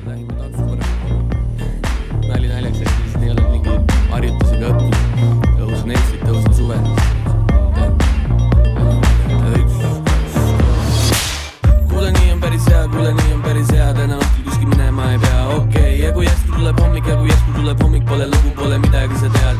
lähime tantsukorra nali naljaks, et lihtsalt ei ole mingi harjutusega õppinud. Tõusun Eestit, tõusun suvel. Kuule, nii on päris hea, täna õhtul kuskil minema ei pea, okei. Ja kui järsku tuleb hommik, pole lugu, pole midagi sa tead.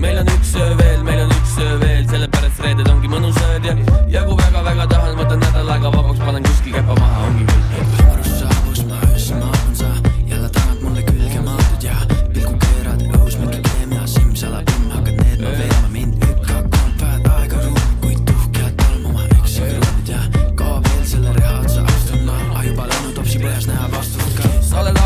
Meil on üks öö veel, sellepärast reeded ongi mõnusad ja kui väga tahan, võtan nädal aega vabaks, panen kuskil käpa maha, ongi kõik. Võimalus saabus, ma öössi maahun sa, jälle tahad mulle külge maadud ja pilku keerad õhus, mingi keemia, simsalabim, hakkad needma veema mind. Ükka-kolm päevad aega ruumi, kuid tuhkjad tolmuma üksi kruumid ja kaua veel selle reha otsa astun ma, ajuba lõnu topsi põhjas näha vastust ka. Sa oled